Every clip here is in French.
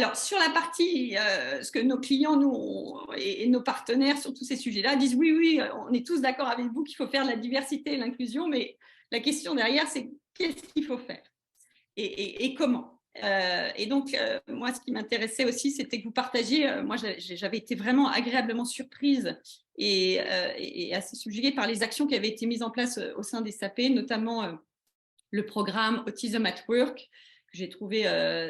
Alors, sur la partie, ce que nos clients et nos partenaires sur tous ces sujets-là disent oui, oui, on est tous d'accord avec vous qu'il faut faire la diversité et l'inclusion, mais la question derrière, c'est qu'est-ce qu'il faut faire et comment. Et donc, moi, ce qui m'intéressait aussi, c'était que vous partagiez. Moi, j'avais été vraiment agréablement surprise et assez subjuguée par les actions qui avaient été mises en place au sein des SAP, notamment le programme Autism at Work, que j'ai trouvé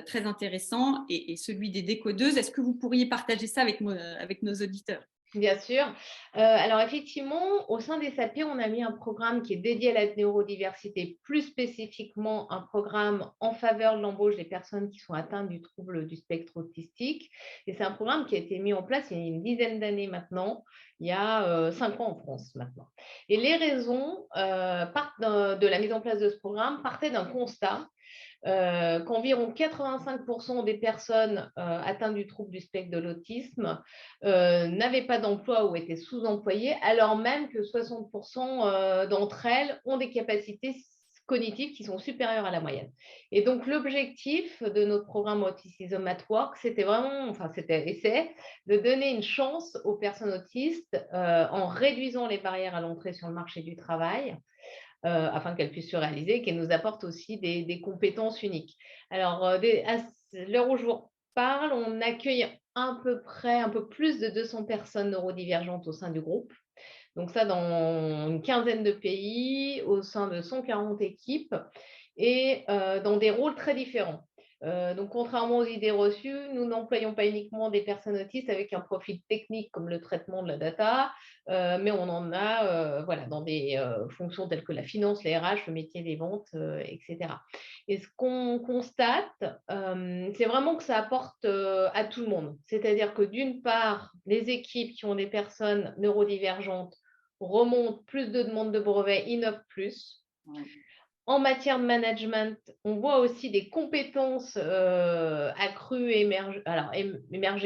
très intéressant, et celui des décodeuses. Est-ce que vous pourriez partager ça avec nos auditeurs? Bien sûr. Alors effectivement, au sein des SAP, on a mis un programme qui est dédié à la neurodiversité, plus spécifiquement un programme en faveur de l'embauche des personnes qui sont atteintes du trouble du spectre autistique. Et c'est un programme qui a été mis en place il y a une dizaine d'années maintenant, il y a 5 ans en France maintenant. Et les raisons de la mise en place de ce programme partaient d'un constat qu'environ 85% des personnes atteintes du trouble du spectre de l'autisme n'avaient pas d'emploi ou étaient sous-employées, alors même que 60% d'entre elles ont des capacités cognitives qui sont supérieures à la moyenne. Et donc, l'objectif de notre programme Autism at Work, c'était vraiment, de donner une chance aux personnes autistes en réduisant les barrières à l'entrée sur le marché du travail, afin qu'elles puissent se réaliser et qu'elles nous apportent aussi des compétences uniques. Alors, à l'heure où je vous parle, on accueille un peu plus de 200 personnes neurodivergentes au sein du groupe. Donc ça, dans une quinzaine de pays, au sein de 140 équipes et dans des rôles très différents. Donc, contrairement aux idées reçues, nous n'employons pas uniquement des personnes autistes avec un profil technique comme le traitement de la data, mais on en a dans des fonctions telles que la finance, les RH, le métier des ventes, etc. Et ce qu'on constate, c'est vraiment que ça apporte à tout le monde. C'est-à-dire que d'une part, les équipes qui ont des personnes neurodivergentes remontent plus de demandes de brevets, innovent plus. Ouais. En matière de management, on voit aussi des compétences accrues, émerger,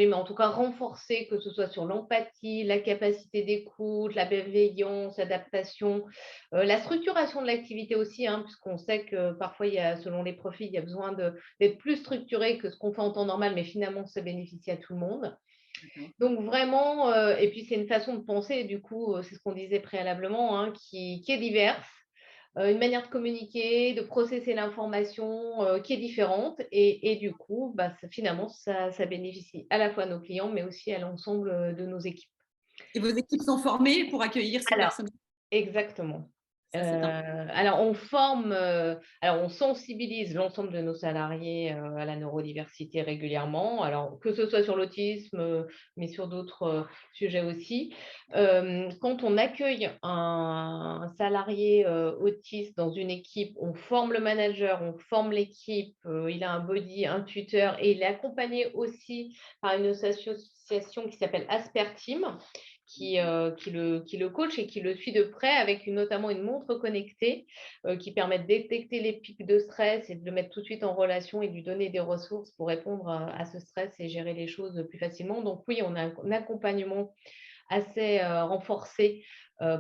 mais en tout cas renforcées, que ce soit sur l'empathie, la capacité d'écoute, la bienveillance, l'adaptation, la structuration de l'activité aussi, puisqu'on sait que parfois, selon les profils, il y a besoin d'être plus structuré que ce qu'on fait en temps normal, mais finalement, ça bénéficie à tout le monde. Donc vraiment, et puis c'est une façon de penser, du coup, c'est ce qu'on disait préalablement, qui est diverse, une manière de communiquer, de processer l'information qui est différente et du coup, finalement, ça bénéficie à la fois à nos clients, mais aussi à l'ensemble de nos équipes. Et vos équipes sont formées pour accueillir ces Alors, personnes? exactement. Ça, c'est important. Alors on sensibilise l'ensemble de nos salariés à la neurodiversité régulièrement, alors que ce soit sur l'autisme, mais sur d'autres sujets aussi. Quand on accueille un salarié autiste dans une équipe, on forme le manager, on forme l'équipe, il a un body, un tuteur et il est accompagné aussi par une association qui s'appelle Asper Team, qui le coach et qui le suit de près avec notamment une montre connectée qui permet de détecter les pics de stress et de le mettre tout de suite en relation et de lui donner des ressources pour répondre à ce stress et gérer les choses plus facilement. Donc oui, on a un accompagnement assez renforcé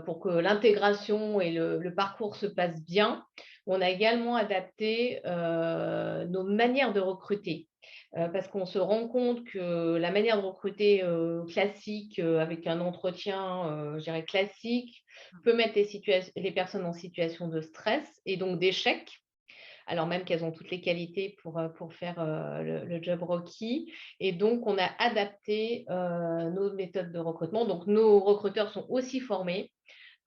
pour que l'intégration et le parcours se passent bien. On a également adapté nos manières de recruter. Parce qu'on se rend compte que la manière de recruter classique, avec un entretien, je dirais classique, peut mettre les personnes en situation de stress et donc d'échec, alors même qu'elles ont toutes les qualités pour faire le job requis. Et donc, on a adapté nos méthodes de recrutement. Donc, nos recruteurs sont aussi formés.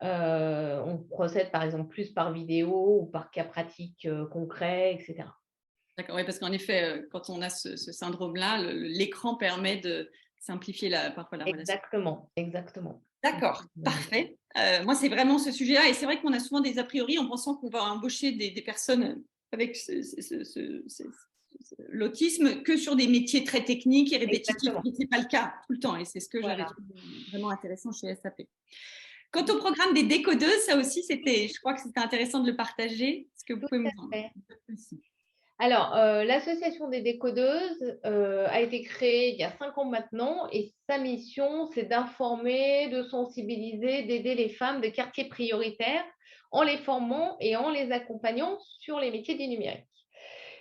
On procède par exemple plus par vidéo ou par cas pratiques concrets, etc. D'accord, oui, parce qu'en effet, quand on a ce syndrome-là, l'écran permet de simplifier parfois la relation. Exactement, exactement. D'accord, parfait. Moi, c'est vraiment ce sujet-là. Et c'est vrai qu'on a souvent des a priori en pensant qu'on va embaucher des personnes avec l'autisme que sur des métiers très techniques et répétitifs. Exactement. Mais ce n'est pas le cas tout le temps. Et c'est ce que j'avais Voilà. trouvé vraiment intéressant chez SAP. Quant au programme des décodeuses, ça aussi, je crois que c'était intéressant de le partager. Est-ce que vous Tout pouvez à me dire fait. plus? Alors, l'association des décodeuses a été créée il y a 5 ans maintenant et sa mission, c'est d'informer, de sensibiliser, d'aider les femmes de quartiers prioritaires en les formant et en les accompagnant sur les métiers du numérique.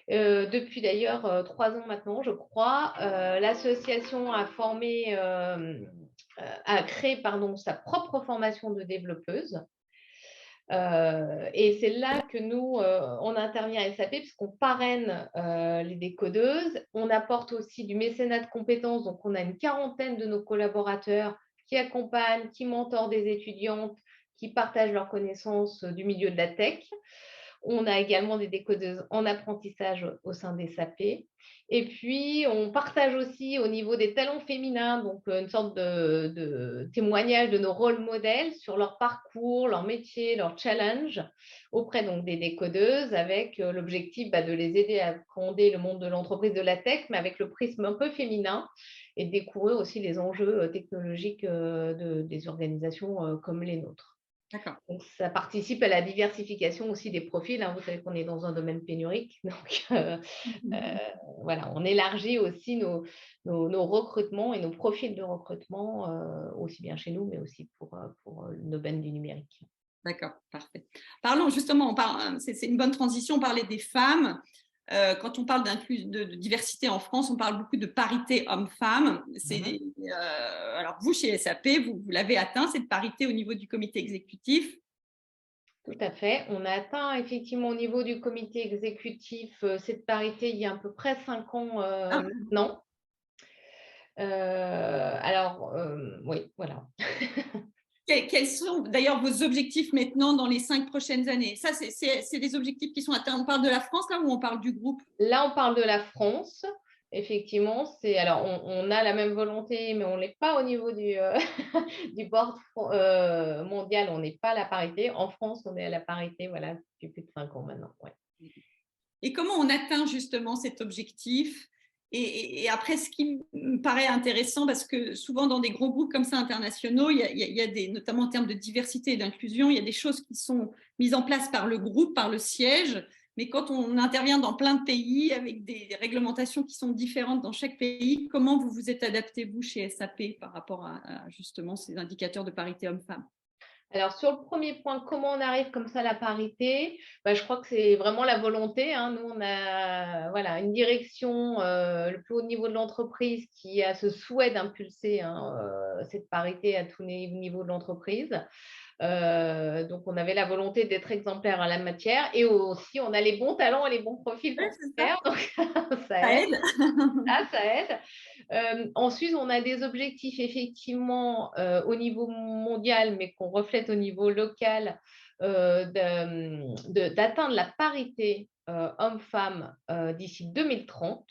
Depuis d'ailleurs 3 ans maintenant, je crois. L'association a créé sa propre formation de développeuse. Et c'est là que nous, on intervient à SAP puisqu'on parraine les décodeuses. On apporte aussi du mécénat de compétences. Donc, on a une quarantaine de nos collaborateurs qui accompagnent, qui mentorent des étudiantes, qui partagent leurs connaissances du milieu de la tech. On a également des décodeuses en apprentissage au sein des SAP. Et puis, on partage aussi au niveau des talents féminins, donc une sorte de témoignage de nos rôles modèles sur leur parcours, leur métier, leur challenge auprès donc des décodeuses avec l'objectif de les aider à appréhender le monde de l'entreprise de la tech, mais avec le prisme un peu féminin et de découvrir aussi les enjeux technologiques des organisations comme les nôtres. D'accord. Donc, ça participe à la diversification aussi des profils. Vous savez qu'on est dans un domaine pénurique. Donc, voilà, on élargit aussi nos recrutements et nos profils de recrutement, aussi bien chez nous, mais aussi pour le domaine du numérique. D'accord, parfait. Parlons justement, c'est une bonne transition, parler des femmes. Quand on parle de diversité en France, on parle beaucoup de parité homme-femme. Alors vous, chez SAP, vous l'avez atteint, cette parité au niveau du comité exécutif? Tout à fait. On a atteint effectivement au niveau du comité exécutif cette parité il y a à peu près 5 ans maintenant. Oui, voilà. Quels sont d'ailleurs vos objectifs maintenant dans les 5 prochaines années? Ça, c'est des objectifs qui sont atteints. On parle de la France là ou on parle du groupe? Là, on parle de la France. Effectivement, alors on a la même volonté, mais on n'est pas au niveau du board mondial, on n'est pas à la parité. En France, on est à la parité, voilà, depuis plus de 5 ans maintenant. Ouais. Et comment on atteint justement cet objectif? Et après, ce qui me paraît intéressant, parce que souvent dans des gros groupes comme ça internationaux, il y a des, notamment en termes de diversité et d'inclusion, il y a des choses qui sont mises en place par le groupe, par le siège, mais quand on intervient dans plein de pays avec des réglementations qui sont différentes dans chaque pays, comment vous vous êtes adapté, vous, chez SAP, par rapport à justement ces indicateurs de parité homme-femme? Alors, sur le premier point, comment on arrive comme ça à la parité? Je crois que c'est vraiment la volonté. Nous, on a une direction, le plus haut niveau de l'entreprise, qui a ce souhait d'impulser cette parité à tous les niveaux de l'entreprise. Donc, on avait la volonté d'être exemplaire en la matière et aussi, on a les bons talents et les bons profils pour se faire. Donc, ça aide. Ça aide. Ensuite, on a des objectifs effectivement au niveau mondial, mais qu'on reflète au niveau local, d'atteindre la parité homme-femme d'ici 2030.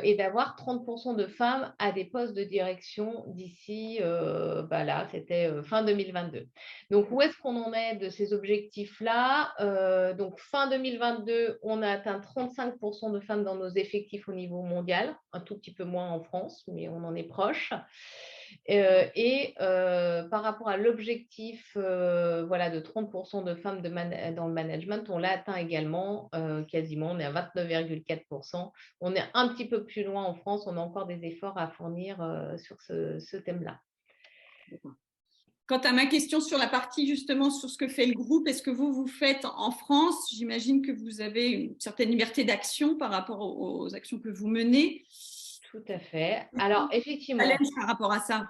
Et d'avoir 30% de femmes à des postes de direction d'ici, là, c'était fin 2022. Donc, où est-ce qu'on en est de ces objectifs-là? Donc, fin 2022, on a atteint 35% de femmes dans nos effectifs au niveau mondial, un tout petit peu moins en France, mais on en est proche. Par rapport à l'objectif de 30% de femmes dans le management, on l'a atteint également quasiment, on est à 29,4%. On est un petit peu plus loin en France, on a encore des efforts à fournir sur ce thème-là. Quant à ma question sur la partie justement sur ce que fait le groupe, est-ce que vous faites en France? J'imagine que vous avez une certaine liberté d'action par rapport aux actions que vous menez. Tout à fait. Alors, effectivement. Challenge par rapport à ça.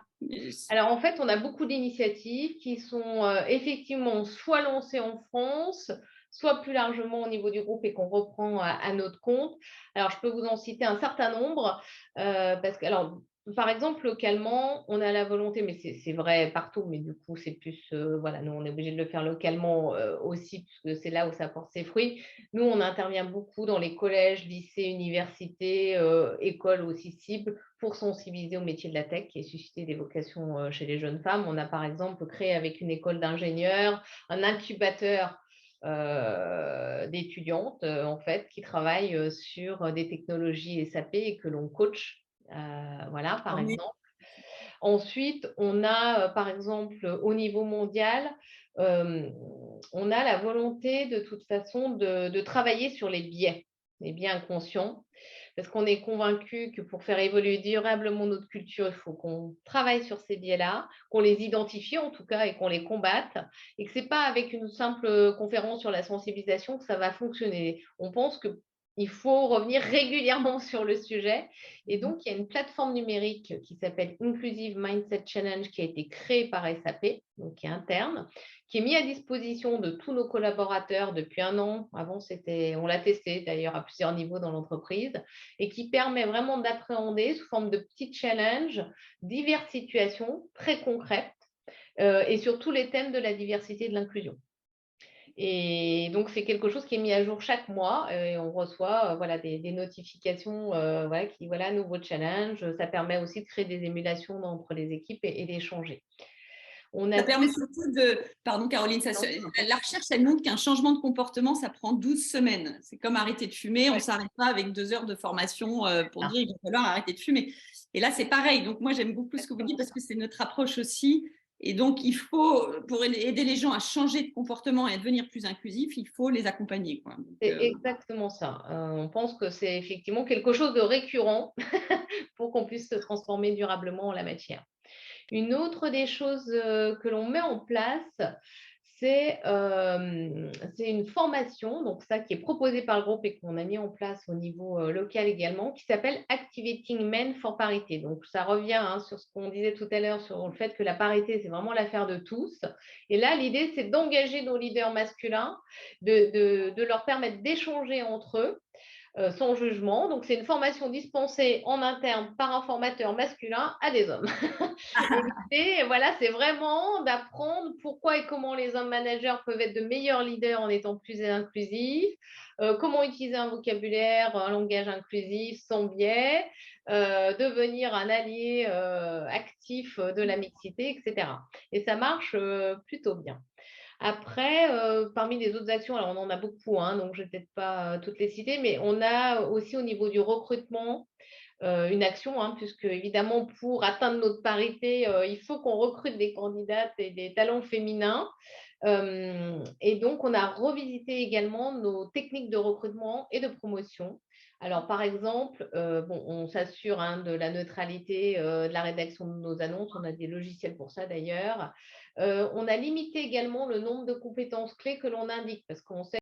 Alors, en fait, on a beaucoup d'initiatives qui sont effectivement soit lancées en France, soit plus largement au niveau du groupe et qu'on reprend à notre compte. Alors, je peux vous en citer un certain nombre parce que, alors, par exemple, localement, on a la volonté, mais c'est vrai partout, mais du coup, c'est plus, nous, on est obligé de le faire localement aussi, puisque c'est là où ça porte ses fruits. Nous, on intervient beaucoup dans les collèges, lycées, universités, écoles aussi cibles, pour sensibiliser au métier de la tech et susciter des vocations chez les jeunes femmes. On a par exemple créé avec une école d'ingénieurs un incubateur d'étudiantes en fait qui travaillent sur des technologies SAP et que l'on coach. Par exemple. Ensuite, on a, par exemple, au niveau mondial, on a la volonté de toute façon de travailler sur les biais inconscients, parce qu'on est convaincu que pour faire évoluer durablement notre culture, il faut qu'on travaille sur ces biais-là, qu'on les identifie en tout cas et qu'on les combatte, et que ce n'est pas avec une simple conférence sur la sensibilisation que ça va fonctionner. On pense que il faut revenir régulièrement sur le sujet. Et donc, il y a une plateforme numérique qui s'appelle Inclusive Mindset Challenge qui a été créée par SAP, donc qui est interne, qui est mis à disposition de tous nos collaborateurs depuis 1 an. Avant, on l'a testé d'ailleurs à plusieurs niveaux dans l'entreprise et qui permet vraiment d'appréhender sous forme de petits challenges diverses situations très concrètes et sur tous les thèmes de la diversité et de l'inclusion. Et donc, c'est quelque chose qui est mis à jour chaque mois et on reçoit voilà, des notifications voilà, qui, voilà, nouveau challenge. Ça permet aussi de créer des émulations entre les équipes et d'échanger. Ça permet surtout de… Pardon Caroline, la recherche, elle montre qu'un changement de comportement, ça prend 12 semaines. C'est comme arrêter de fumer, on ne s'arrête pas avec 2 heures de formation pour dire qu'il va falloir arrêter de fumer. Et là, c'est pareil. Donc moi, j'aime beaucoup ce que vous dites parce que c'est notre approche aussi. Et donc, il faut, pour aider les gens à changer de comportement et à devenir plus inclusifs, il faut les accompagner, quoi. C'est exactement ça. On pense que c'est effectivement quelque chose de récurrent pour qu'on puisse se transformer durablement en la matière. Une autre des choses que l'on met en place, c'est une formation, donc ça qui est proposée par le groupe et qu'on a mis en place au niveau local également, qui s'appelle Activating Men for Parité. Donc ça revient sur ce qu'on disait tout à l'heure sur le fait que la parité, c'est vraiment l'affaire de tous. Et là, l'idée, c'est d'engager nos leaders masculins, de leur permettre d'échanger entre eux sans jugement. Donc, c'est une formation dispensée en interne par un formateur masculin à des hommes. Et l'idée, voilà, c'est vraiment d'apprendre pourquoi et comment les hommes managers peuvent être de meilleurs leaders en étant plus inclusifs, comment utiliser un vocabulaire, un langage inclusif sans biais, devenir un allié actif de la mixité, etc. Et ça marche plutôt bien. Après, parmi les autres actions, alors on en a beaucoup, donc je ne vais peut-être pas toutes les citer, mais on a aussi au niveau du recrutement une action, puisque évidemment pour atteindre notre parité, il faut qu'on recrute des candidates et des talents féminins. Et donc, on a revisité également nos techniques de recrutement et de promotion. Alors, par exemple, on s'assure de la neutralité de la rédaction de nos annonces. On a des logiciels pour ça d'ailleurs. On a limité également le nombre de compétences clés que l'on indique parce qu'on sait